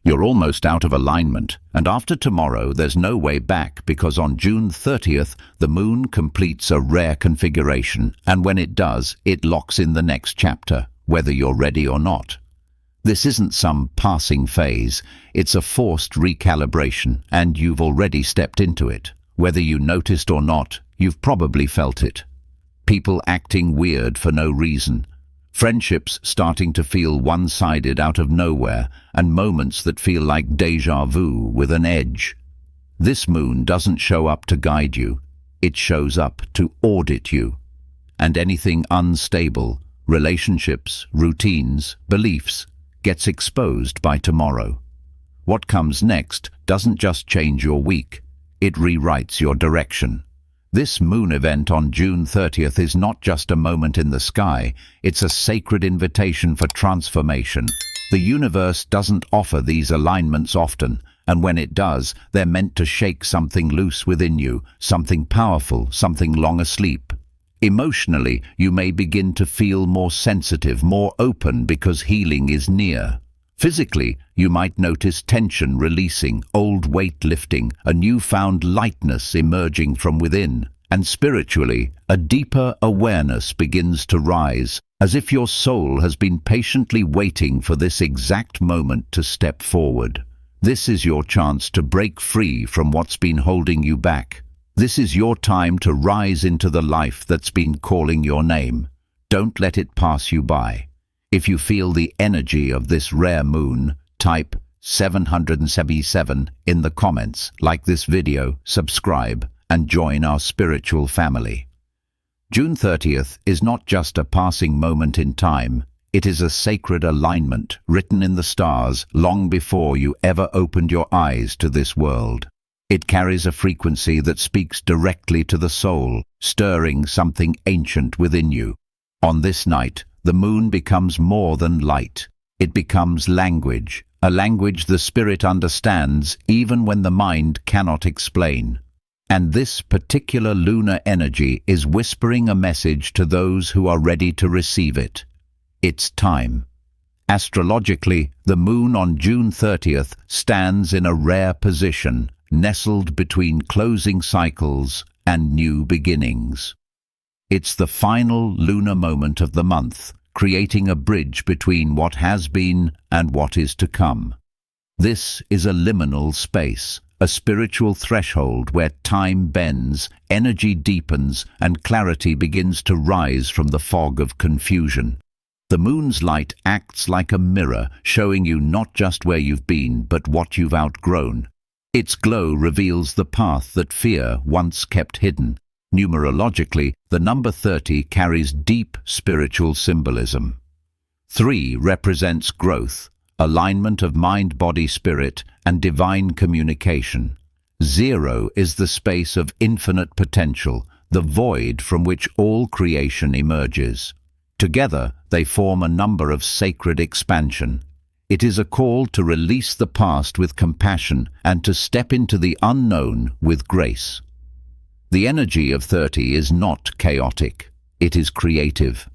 You're almost out of alignment, and after tomorrow there's no way back, because on June 30th the moon completes a rare configuration, and when it does, it locks in the next chapter, whether you're ready or not. This isn't some passing phase, it's a forced recalibration, and you've already stepped into it. Whether you noticed or not, you've probably felt it. People acting weird for no reason. Friendships starting to feel one-sided out of nowhere, and moments that feel like déjà vu with an edge. This moon doesn't show up to guide you, it shows up to audit you. And anything unstable, relationships, routines, beliefs, gets exposed by tomorrow. What comes next doesn't just change your week, it rewrites your direction. This moon event on June 30th is not just a moment in the sky, it's a sacred invitation for transformation. The universe doesn't offer these alignments often, and when it does, they're meant to shake something loose within you, something powerful, something long asleep. Emotionally, you may begin to feel more sensitive, more open, because healing is near. Physically, you might notice tension releasing, old weight lifting, a newfound lightness emerging from within. And spiritually, a deeper awareness begins to rise, as if your soul has been patiently waiting for this exact moment to step forward. This is your chance to break free from what's been holding you back. This is your time to rise into the life that's been calling your name. Don't let it pass you by. If you feel the energy of this rare moon, type 777 in the comments, like this video, subscribe, and join our spiritual family. June 30th is not just a passing moment in time, it is a sacred alignment written in the stars long before you ever opened your eyes to this world. It carries a frequency that speaks directly to the soul, stirring something ancient within you. On this night, the moon becomes more than light. It becomes language, a language the spirit understands even when the mind cannot explain. And this particular lunar energy is whispering a message to those who are ready to receive it. It's time. Astrologically, the moon on June 30th stands in a rare position, nestled between closing cycles and new beginnings. It's the final lunar moment of the month, creating a bridge between what has been and what is to come. This is a liminal space, a spiritual threshold where time bends, energy deepens, and clarity begins to rise from the fog of confusion. The moon's light acts like a mirror, showing you not just where you've been, but what you've outgrown. Its glow reveals the path that fear once kept hidden. Numerologically, the number 30 carries deep spiritual symbolism. 3 represents growth, alignment of mind, body, spirit, and divine communication. 0 is the space of infinite potential, the void from which all creation emerges. Together, they form a number of sacred expansion. It is a call to release the past with compassion and to step into the unknown with grace. The energy of 30 is not chaotic, it is creative.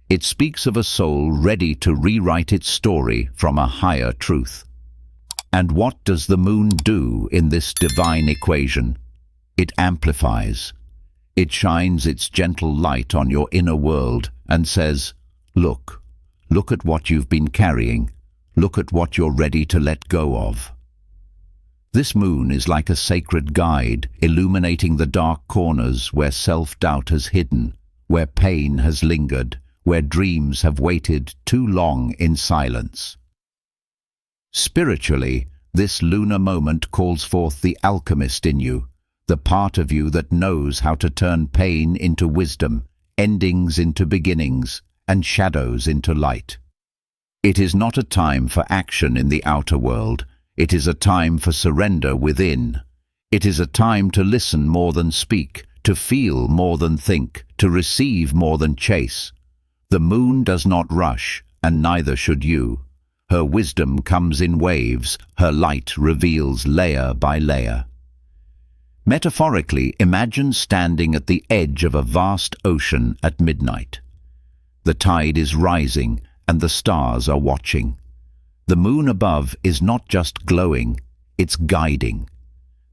It speaks of a soul ready to rewrite its story from a higher truth. And what does the moon do in this divine equation? It amplifies. It shines its gentle light on your inner world and says, look at what you've been carrying. Look at what you're ready to let go of. This moon is like a sacred guide, illuminating the dark corners where self-doubt has hidden, where pain has lingered, where dreams have waited too long in silence. Spiritually, this lunar moment calls forth the alchemist in you, the part of you that knows how to turn pain into wisdom, endings into beginnings, and shadows into light. It is not a time for action in the outer world. It is a time for surrender within. It is a time to listen more than speak, to feel more than think, to receive more than chase. The moon does not rush, and neither should you. Her wisdom comes in waves, her light reveals layer by layer. Metaphorically, imagine standing at the edge of a vast ocean at midnight. The tide is rising, and the stars are watching. The moon above is not just glowing, it's guiding.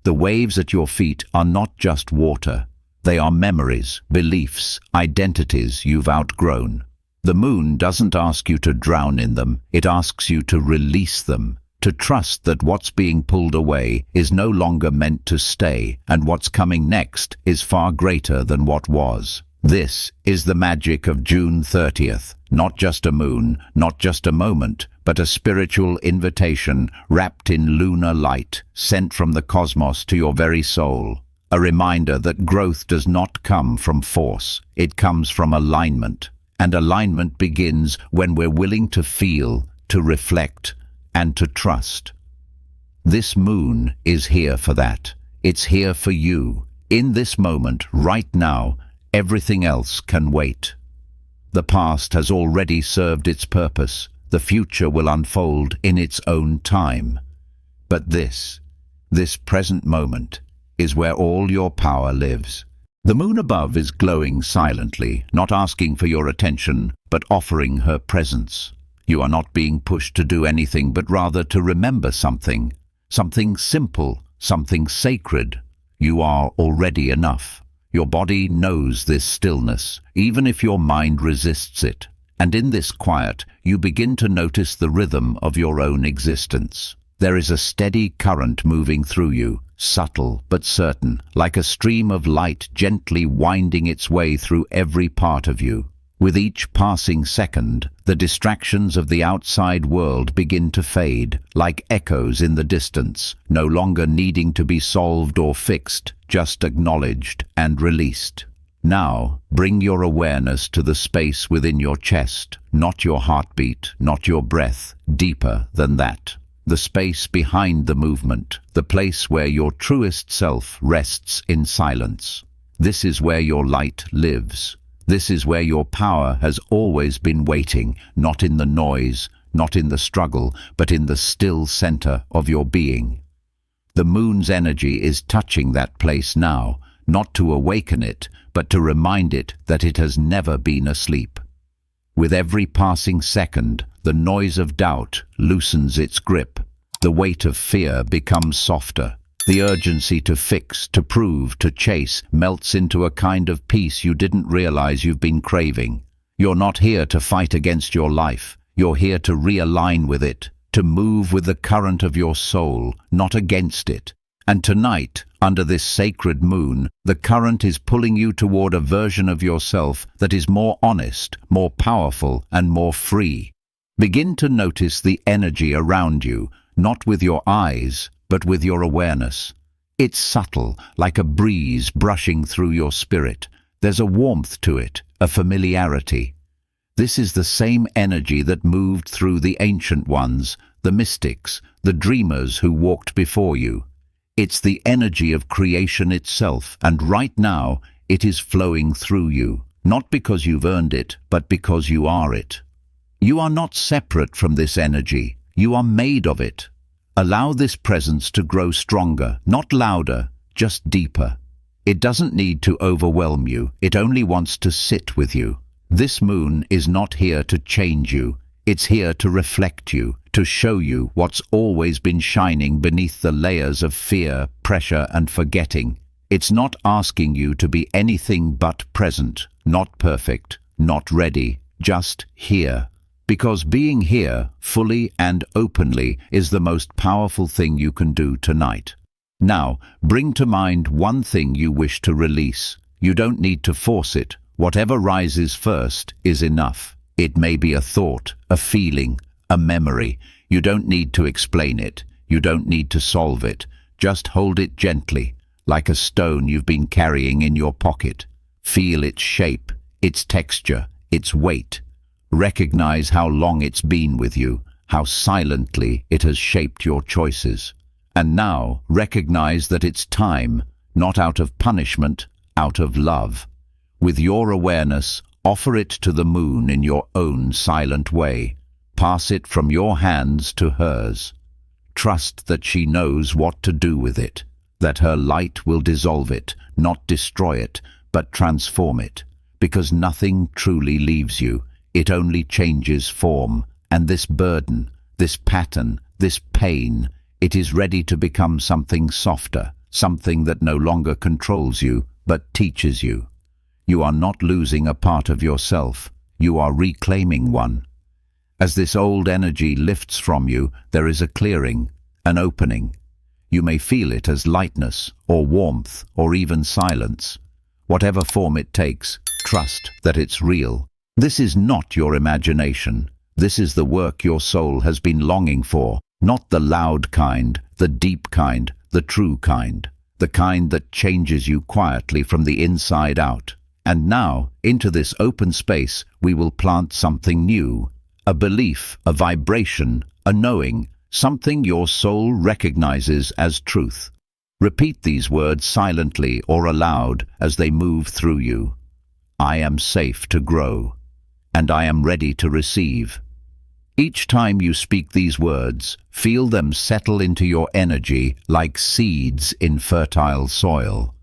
The waves at your feet are not just water. They are memories, beliefs, identities you've outgrown. The moon doesn't ask you to drown in them, it asks you to release them, to trust that what's being pulled away is no longer meant to stay, and what's coming next is far greater than what was. This is the magic of June 30th. Not just a moon, not just a moment, but a spiritual invitation wrapped in lunar light, sent from the cosmos to your very soul. A reminder that growth does not come from force, it comes from alignment. And alignment begins when we're willing to feel, to reflect, and to trust. This moon is here for that. It's here for you. In this moment, right now, everything else can wait. The past has already served its purpose. The future will unfold in its own time. But this present moment, is where all your power lives. The moon above is glowing silently, not asking for your attention, but offering her presence. You are not being pushed to do anything, but rather to remember something. Something simple, something sacred. You are already enough. Your body knows this stillness, even if your mind resists it. And in this quiet, you begin to notice the rhythm of your own existence. There is a steady current moving through you, subtle but certain, like a stream of light gently winding its way through every part of you. With each passing second, the distractions of the outside world begin to fade, like echoes in the distance, no longer needing to be solved or fixed, just acknowledged and released. Now, bring your awareness to the space within your chest, not your heartbeat, not your breath, deeper than that. The space behind the movement, the place where your truest self rests in silence. This is where your light lives. This is where your power has always been waiting, not in the noise, not in the struggle, but in the still center of your being. The moon's energy is touching that place now, not to awaken it, but to remind it that it has never been asleep. With every passing second, the noise of doubt loosens its grip. The weight of fear becomes softer. The urgency to fix, to prove, to chase melts into a kind of peace you didn't realize you've been craving. You're not here to fight against your life. You're here to realign with it, to move with the current of your soul, not against it. And tonight, under this sacred moon, the current is pulling you toward a version of yourself that is more honest, more powerful, and more free. Begin to notice the energy around you, not with your eyes, but with your awareness. It's subtle, like a breeze brushing through your spirit. There's a warmth to it, a familiarity. This is the same energy that moved through the ancient ones, the mystics, the dreamers who walked before you. It's the energy of creation itself, and right now it is flowing through you, not because you've earned it, but because you are it. You are not separate from this energy. You are made of it. Allow this presence to grow stronger, not louder, just deeper. It doesn't need to overwhelm you. It only wants to sit with you. This moon is not here to change you. It's here to reflect you, to show you what's always been shining beneath the layers of fear, pressure, and forgetting. It's not asking you to be anything but present, not perfect, not ready, just here. Because being here, fully and openly, is the most powerful thing you can do tonight. Now, bring to mind one thing you wish to release. You don't need to force it. Whatever rises first is enough. It may be a thought, a feeling, a memory. You don't need to explain it. You don't need to solve it. Just hold it gently, like a stone you've been carrying in your pocket. Feel its shape, its texture, its weight. Recognize how long it's been with you, how silently it has shaped your choices. And now recognize that it's time, not out of punishment, out of love. With your awareness, offer it to the moon in your own silent way. Pass it from your hands to hers. Trust that she knows what to do with it, that her light will dissolve it, not destroy it, but transform it. Because nothing truly leaves you. It only changes form, and this burden, this pattern, this pain, it is ready to become something softer, something that no longer controls you, but teaches you. You are not losing a part of yourself, you are reclaiming one. As this old energy lifts from you, there is a clearing, an opening. You may feel it as lightness, or warmth, or even silence. Whatever form it takes, trust that it's real. This is not your imagination. This is the work your soul has been longing for, not the loud kind, the deep kind, the true kind, the kind that changes you quietly from the inside out. And now, into this open space, we will plant something new, a belief, a vibration, a knowing, something your soul recognizes as truth. Repeat these words silently or aloud as they move through you. I am safe to grow, and I am ready to receive. Each time you speak these words, feel them settle into your energy like seeds in fertile soil.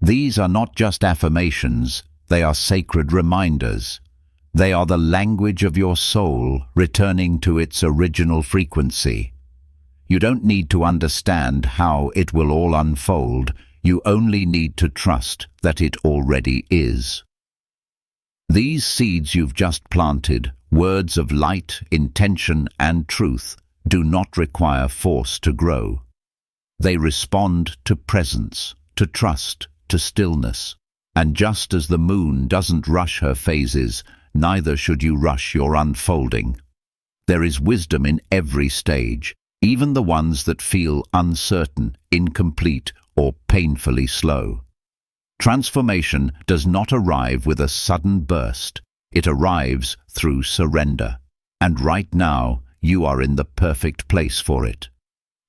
These are not just affirmations, they are sacred reminders. They are the language of your soul returning to its original frequency. You don't need to understand how it will all unfold, you only need to trust that it already is. These seeds you've just planted, words of light, intention, and truth, do not require force to grow. They respond to presence, to trust, to stillness. And just as the moon doesn't rush her phases, neither should you rush your unfolding. There is wisdom in every stage, even the ones that feel uncertain, incomplete, or painfully slow. Transformation does not arrive with a sudden burst. It arrives through surrender. And right now, you are in the perfect place for it.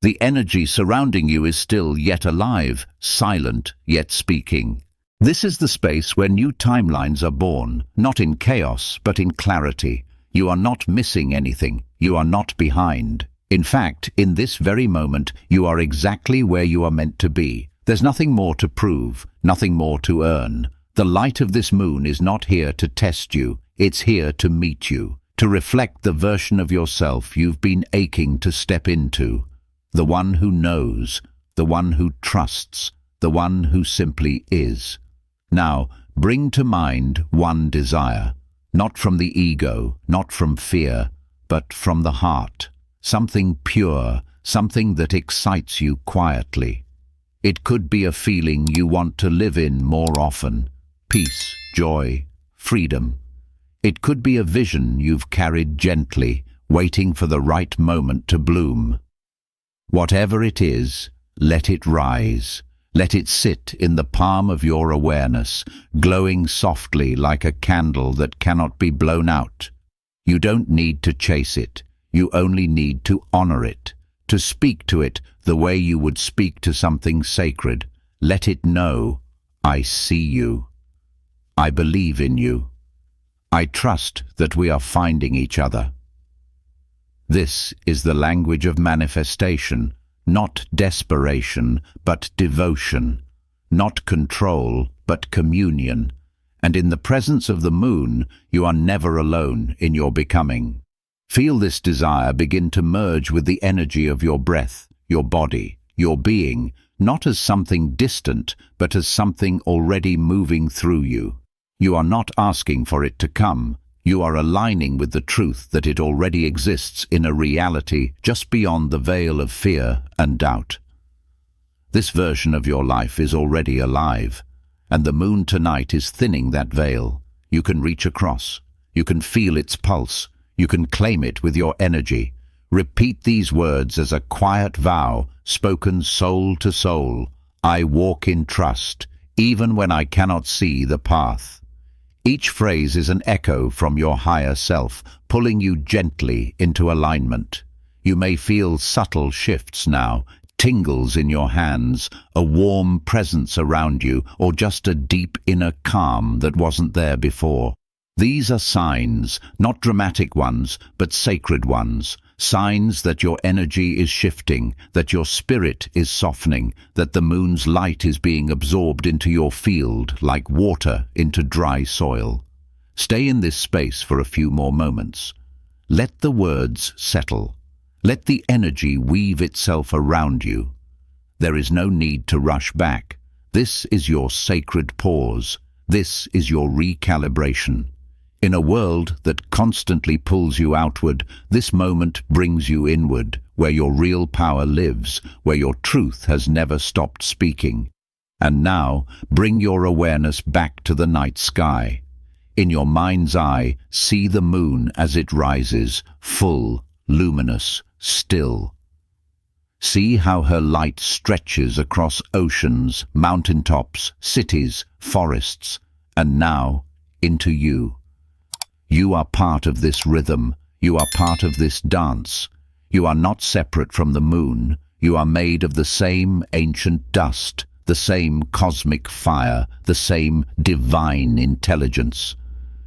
The energy surrounding you is still yet alive, silent yet speaking. This is the space where new timelines are born, not in chaos, but in clarity. You are not missing anything. You are not behind. In fact, in this very moment, you are exactly where you are meant to be. There's nothing more to prove, nothing more to earn. The light of this moon is not here to test you. It's here to meet you, to reflect the version of yourself you've been aching to step into. The one who knows, the one who trusts, the one who simply is. Now, bring to mind one desire, not from the ego, not from fear, but from the heart. Something pure, something that excites you quietly. It could be a feeling you want to live in more often. Peace, joy, freedom. It could be a vision you've carried gently, waiting for the right moment to bloom. Whatever it is, let it rise. Let it sit in the palm of your awareness, glowing softly like a candle that cannot be blown out. You don't need to chase it. You only need to honor it, to speak to it the way you would speak to something sacred. Let it know, I see you. I believe in you. I trust that we are finding each other. This is the language of manifestation, not desperation, but devotion, not control, but communion. And in the presence of the moon, you are never alone in your becoming. Feel this desire begin to merge with the energy of your breath, your body, your being, not as something distant, but as something already moving through you. You are not asking for it to come. You are aligning with the truth that it already exists in a reality just beyond the veil of fear and doubt. This version of your life is already alive, and the moon tonight is thinning that veil. You can reach across. You can feel its pulse. You can claim it with your energy. Repeat these words as a quiet vow, spoken soul to soul. I walk in trust, even when I cannot see the path. Each phrase is an echo from your higher self, pulling you gently into alignment. You may feel subtle shifts now, tingles in your hands, a warm presence around you, or just a deep inner calm that wasn't there before. These are signs, not dramatic ones, but sacred ones. Signs that your energy is shifting, that your spirit is softening, that the moon's light is being absorbed into your field like water into dry soil. Stay in this space for a few more moments. Let the words settle. Let the energy weave itself around you. There is no need to rush back. This is your sacred pause. This is your recalibration. In a world that constantly pulls you outward, this moment brings you inward, where your real power lives, where your truth has never stopped speaking. And now, bring your awareness back to the night sky. In your mind's eye, see the moon as it rises, full, luminous, still. See how her light stretches across oceans, mountaintops, cities, forests, and now into you. You are part of this rhythm. You are part of this dance. You are not separate from the moon. You are made of the same ancient dust, the same cosmic fire, the same divine intelligence.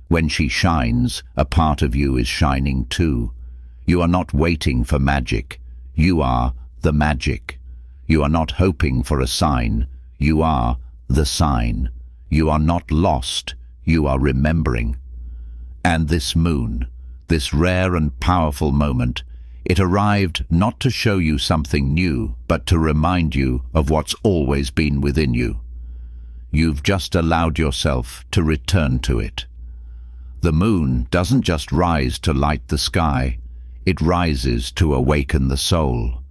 When she shines, a part of you is shining too. You are not waiting for magic. You are the magic. You are not hoping for a sign. You are the sign. You are not lost. You are remembering. And this moon, this rare and powerful moment, it arrived not to show you something new, but to remind you of what's always been within you. You've just allowed yourself to return to it. The moon doesn't just rise to light the sky, it rises to awaken the soul.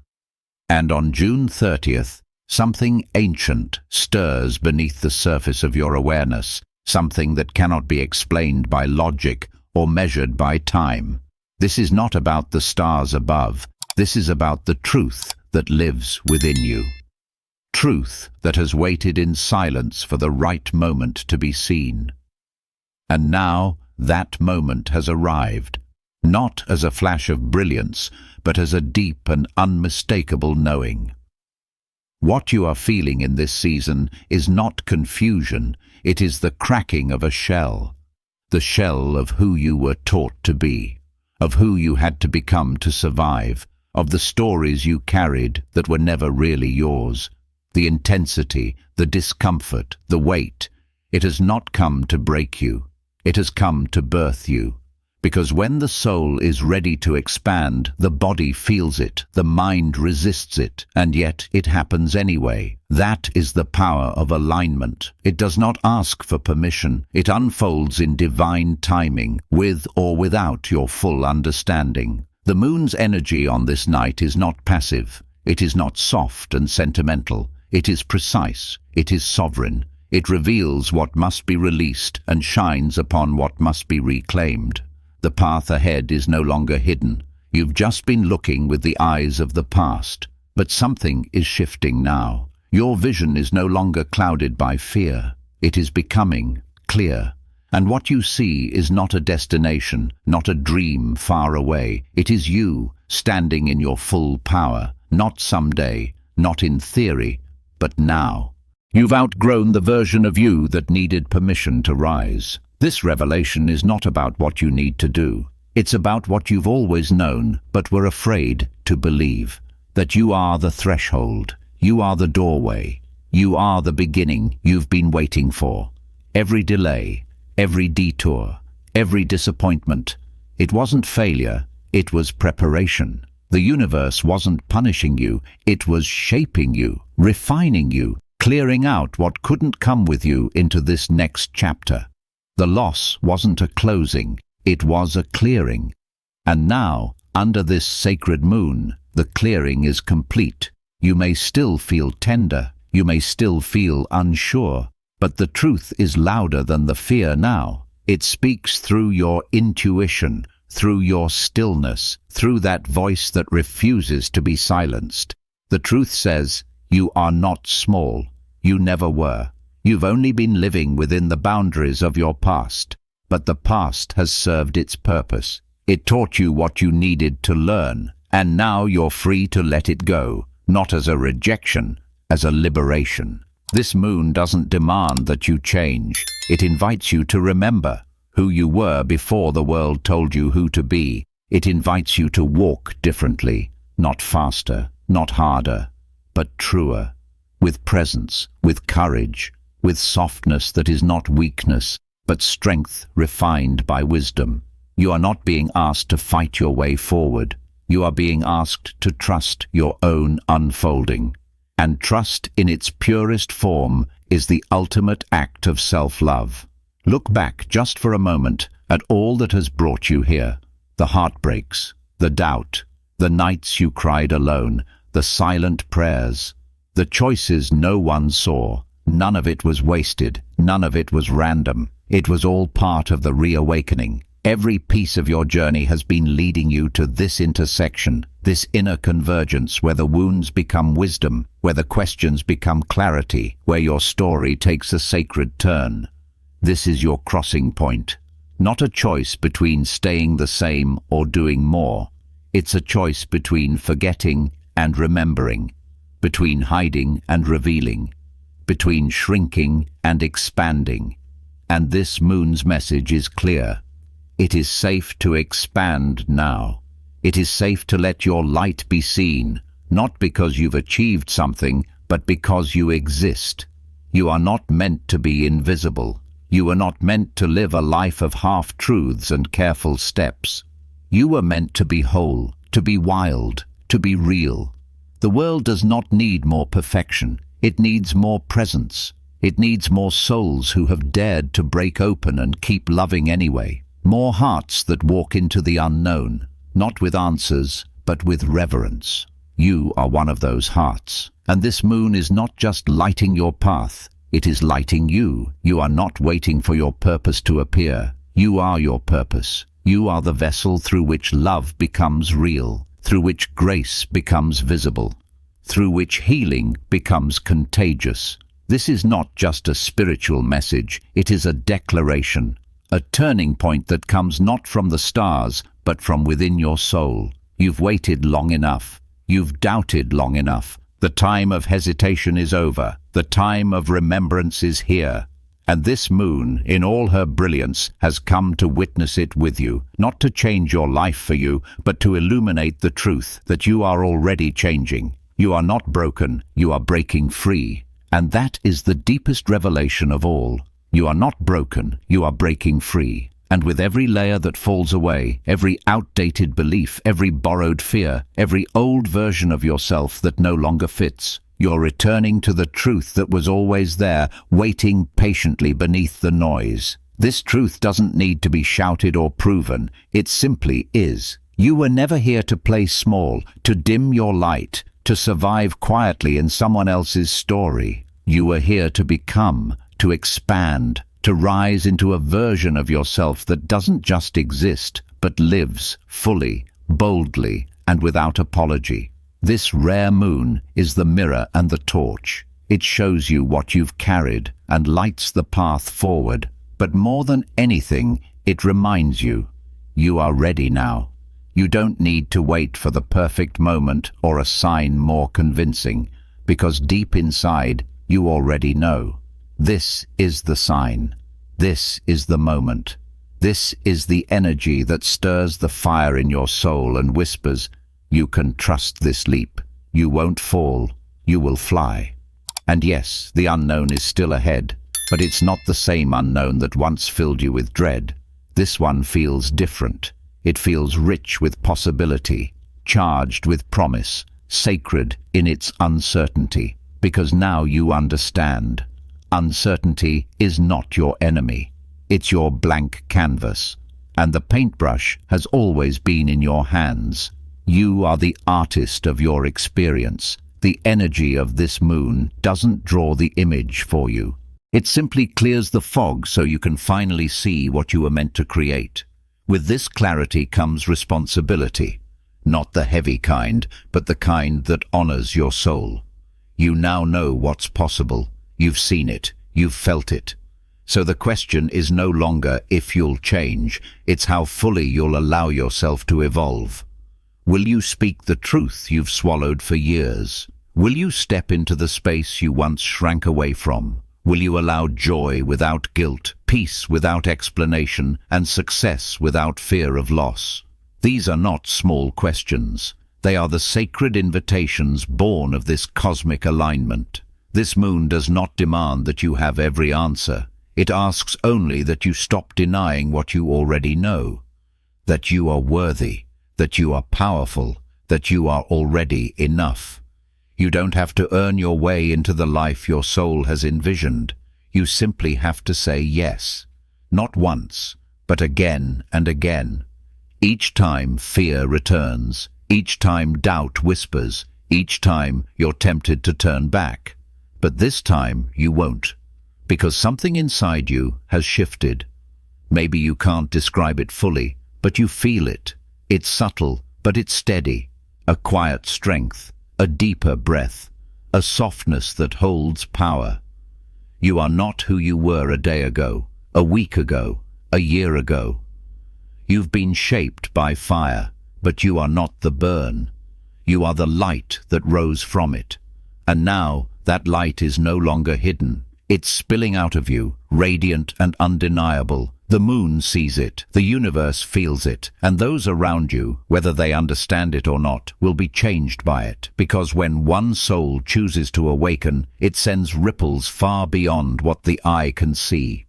And on June 30th, something ancient stirs beneath the surface of your awareness, something that cannot be explained by logic or measured by time. This is not about the stars above. This is about the truth that lives within you. Truth that has waited in silence for the right moment to be seen. And now that moment has arrived, not as a flash of brilliance, but as a deep and unmistakable knowing. What you are feeling in this season is not confusion, it is the cracking of a shell. The shell of who you were taught to be, of who you had to become to survive, of the stories you carried that were never really yours. The intensity, the discomfort, the weight. It has not come to break you. It has come to birth you. Because when the soul is ready to expand, the body feels it, the mind resists it, and yet it happens anyway. That is the power of alignment. It does not ask for permission. It unfolds in divine timing, with or without your full understanding. The moon's energy on this night is not passive. It is not soft and sentimental. It is precise. It is sovereign. It reveals what must be released and shines upon what must be reclaimed. The path ahead is no longer hidden. You've just been looking with the eyes of the past. But something is shifting now. Your vision is no longer clouded by fear. It is becoming clear. And what you see is not a destination, not a dream far away. It is you, standing in your full power. Not someday, not in theory, but now. You've outgrown the version of you that needed permission to rise. This revelation is not about what you need to do. It's about what you've always known, but were afraid to believe. That you are the threshold. You are the doorway. You are the beginning you've been waiting for. Every delay, every detour, every disappointment. It wasn't failure, it was preparation. The universe wasn't punishing you, it was shaping you, refining you, clearing out what couldn't come with you into this next chapter. The loss wasn't a closing, it was a clearing. And now, under this sacred moon, the clearing is complete. You may still feel tender, you may still feel unsure, but the truth is louder than the fear now. It speaks through your intuition, through your stillness, through that voice that refuses to be silenced. The truth says, you are not small. You never were. You've only been living within the boundaries of your past, but the past has served its purpose. It taught you what you needed to learn, and now you're free to let it go, not as a rejection, as a liberation. This moon doesn't demand that you change. It invites you to remember who you were before the world told you who to be. It invites you to walk differently, not faster, not harder, but truer, with presence, with courage, with softness that is not weakness, but strength refined by wisdom. You are not being asked to fight your way forward. You are being asked to trust your own unfolding. And trust in its purest form is the ultimate act of self-love. Look back just for a moment at all that has brought you here. The heartbreaks, the doubt, the nights you cried alone, the silent prayers, the choices no one saw. None of it was wasted, none of it was random. It was all part of the reawakening. Every piece of your journey has been leading you to this intersection, this inner convergence where the wounds become wisdom, where the questions become clarity, where your story takes a sacred turn. This is your crossing point. Not a choice between staying the same or doing more. It's a choice between forgetting and remembering, between hiding and revealing, between shrinking and expanding. And this moon's message is clear. It is safe to expand now. It is safe to let your light be seen, not because you've achieved something, but because you exist. You are not meant to be invisible. You were not meant to live a life of half-truths and careful steps. You were meant to be whole, to be wild, to be real. The world does not need more perfection. It needs more presence. It needs more souls who have dared to break open and keep loving anyway. More hearts that walk into the unknown, not with answers, but with reverence. You are one of those hearts. And this moon is not just lighting your path, it is lighting you. You are not waiting for your purpose to appear. You are your purpose. You are the vessel through which love becomes real, through which grace becomes visible, through which healing becomes contagious. This is not just a spiritual message, it is a declaration. A turning point that comes not from the stars, but from within your soul. You've waited long enough. You've doubted long enough. The time of hesitation is over. The time of remembrance is here. And this moon, in all her brilliance, has come to witness it with you, not to change your life for you, but to illuminate the truth that you are already changing. You are not broken, you are breaking free. And that is the deepest revelation of all. You are not broken, you are breaking free. And with every layer that falls away, every outdated belief, every borrowed fear, every old version of yourself that no longer fits, you're returning to the truth that was always there, waiting patiently beneath the noise. This truth doesn't need to be shouted or proven, it simply is. You were never here to play small, to dim your light, to survive quietly in someone else's story. You were here to become, to expand, to rise into a version of yourself that doesn't just exist, but lives fully, boldly, and without apology. This rare moon is the mirror and the torch. It shows you what you've carried and lights the path forward. But more than anything, it reminds you, you are ready now. You don't need to wait for the perfect moment or a sign more convincing, because deep inside, you already know. This is the sign. This is the moment. This is the energy that stirs the fire in your soul and whispers, you can trust this leap. You won't fall. You will fly. And yes, the unknown is still ahead, but it's not the same unknown that once filled you with dread. This one feels different. It feels rich with possibility, charged with promise, sacred in its uncertainty, because now you understand. Uncertainty is not your enemy. It's your blank canvas, and the paintbrush has always been in your hands. You are the artist of your experience. The energy of this moon doesn't draw the image for you. It simply clears the fog so you can finally see what you were meant to create. With this clarity comes responsibility, not the heavy kind, but the kind that honors your soul. You now know what's possible. You've seen it. You've felt it. So the question is no longer if you'll change, it's how fully you'll allow yourself to evolve. Will you speak the truth you've swallowed for years? Will you step into the space you once shrank away from? Will you allow joy without guilt, peace without explanation, and success without fear of loss? These are not small questions. They are the sacred invitations born of this cosmic alignment. This moon does not demand that you have every answer. It asks only that you stop denying what you already know. That you are worthy. that you are powerful, that you are already enough. You don't have to earn your way into the life your soul has envisioned. You simply have to say yes. Not once, but again and again. Each time fear returns, each time doubt whispers, each time you're tempted to turn back. But this time you won't, because something inside you has shifted. Maybe you can't describe it fully, but you feel it. It's subtle, but it's steady. A quiet strength, a deeper breath, a softness that holds power. You are not who you were a day ago, a week ago, a year ago. You've been shaped by fire, but you are not the burn. You are the light that rose from it. And now that light is no longer hidden. It's spilling out of you, radiant and undeniable. The moon sees it, the universe feels it, and those around you, whether they understand it or not, will be changed by it. Because when one soul chooses to awaken, it sends ripples far beyond what the eye can see.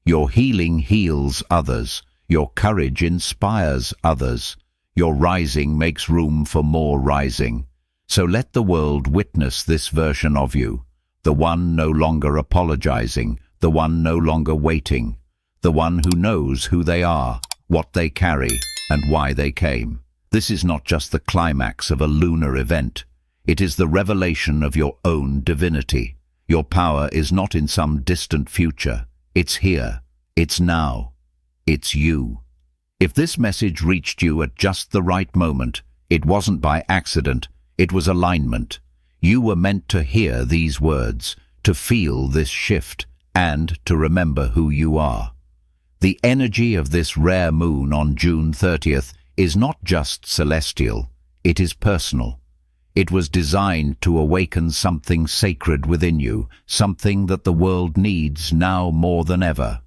Your healing heals others. Your courage inspires others. Your rising makes room for more rising. So let the world witness this version of you. The one no longer apologizing, the one no longer waiting. The one who knows who they are, what they carry, and why they came. This is not just the climax of a lunar event. It is the revelation of your own divinity. Your power is not in some distant future. It's here. It's now. It's you. If this message reached you at just the right moment, it wasn't by accident, it was alignment. You were meant to hear these words, to feel this shift, and to remember who you are. The energy of this rare moon on June 30th is not just celestial, it is personal. It was designed to awaken something sacred within you, something that the world needs now more than ever.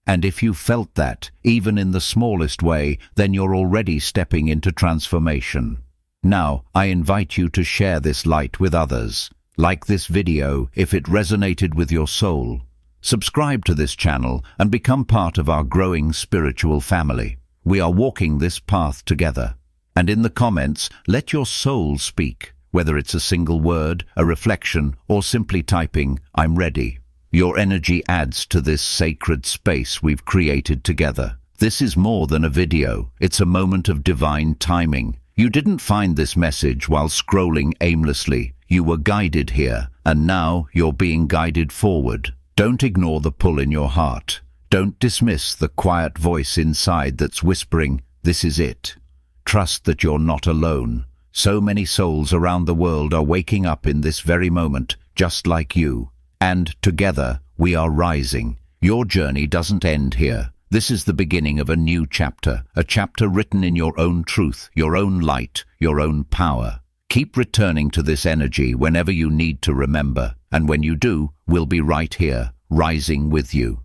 And if you felt that, even in the smallest way, then you're already stepping into transformation. Now, I invite you to share this light with others. Like this video if it resonated with your soul. Subscribe to this channel and become part of our growing spiritual family. We are walking this path together. And in the comments, let your soul speak, whether it's a single word, a reflection, or simply typing, "I'm ready." Your energy adds to this sacred space we've created together. This is more than a video. It's a moment of divine timing. You didn't find this message while scrolling aimlessly. You were guided here, and now you're being guided forward. Don't ignore the pull in your heart. Don't dismiss the quiet voice inside that's whispering, "This is it." Trust that you're not alone. So many souls around the world are waking up in this very moment, just like you. And together, we are rising. Your journey doesn't end here. This is the beginning of a new chapter, a chapter written in your own truth, your own light, your own power. Keep returning to this energy whenever you need to remember, and when you do, we'll be right here, rising with you.